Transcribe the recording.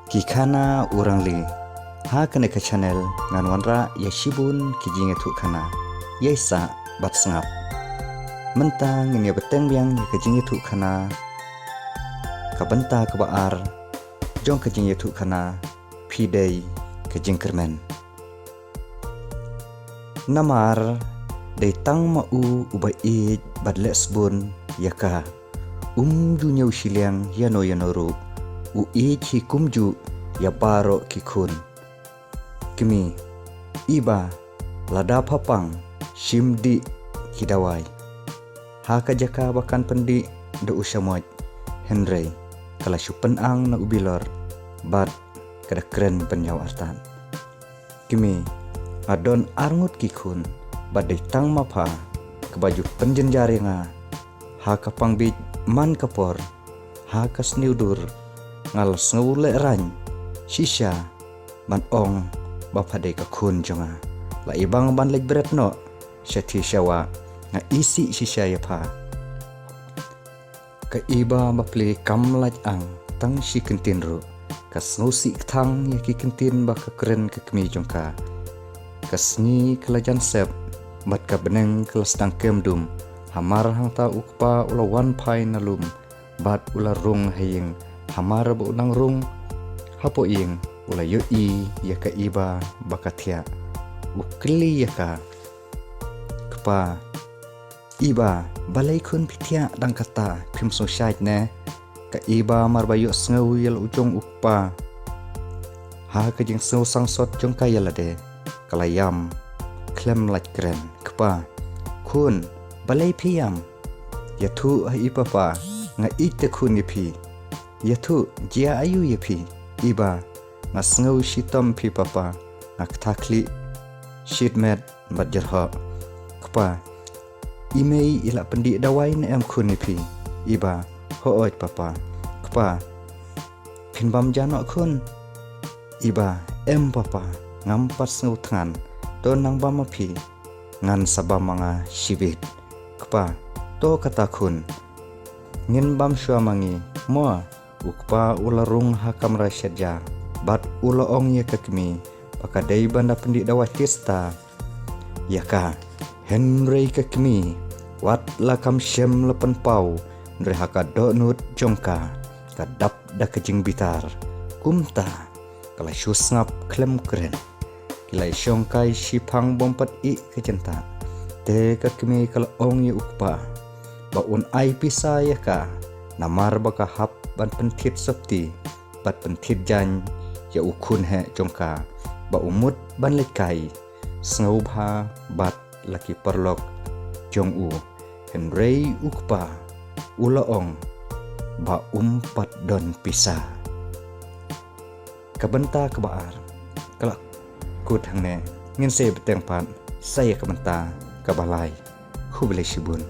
Kikana urang li ha kene ke channel ngan wanra ya shibun kijinge tu kana yaisa bat sengap mentang ini beteng biang ya kijinge tu kana kabenta kebaar jong kijinge tu kana pidei kijing kermen namar dei tang mau ubai ij badle sbun yaka dunya ushiliang yano yanoru u ij hikumju ya baro kikun kimi iba lada papang shimdi hidawai haka jaka bakan pendi do usamoj henry kala syupen ang na ubilor bad kada keren penyaw artan kimi adon arngut kikun badai tang mapa kebaju penjenjaringa haka pangbij man kapor haka sniudur ngal ngule rany shisha man ong bapadai ka kun jonga la ibang ban leg berat no syati syawa nga isi shisha ya pa ka iba bapli kam laj ang tang shi kentin ru ka snusi thang ya ki kentin ba ka keren ka kemi jongka ka sni kelajan sep mat ka beneng kelas tang kemdum hamar hang ta ukpa ula wan pai nalum bat ula rung haying hamar ba unang rung hapo ing ula yo i ya ka iba bakatia ukli ya ka kpa iba balai kun pitia dang kata phim so shait ne ka iba marbayo snau yel ujong ukpa ha ka jing snau sang sot jong ka yalade kalayam klem laj kren kpa kun balai piam ya thu ai papa nga ite kun pi ya thu jia ayu ya pi iba ngasngau shitam pi papa nak thakli shitmet badjarha kpa imei ila pendi dawai na em kun pi iba ho oi papa kpa pinbam jano kun iba em papa ngampat snau thangan don nang bama pi ngan sabam manga shibit kpa to kata kun ngin bam shua mangi mo ukpa ularung hakam rasyadja bat ula ong ya kakmi pakadai banda pendi dawah tista yaka henry kakmi wat lakam syem lepen pau nre haka donut jongka kadap da kejing bitar kumta kala syusngap klem keren kilai syongkai sipang bompat i kejenta te kakmi kala ong ya ukpa baun ai pisa yaka namar baka hap ban pentit septi bat pentit jan ya ukun he jongka ba umut ban lekai snau bha bat laki perlok jong u henry ukpa ulaong ba umpat don pisa kabenta kebaar kelak kut hangne ngin se beteng pan saya kabenta kabalai hubele shibun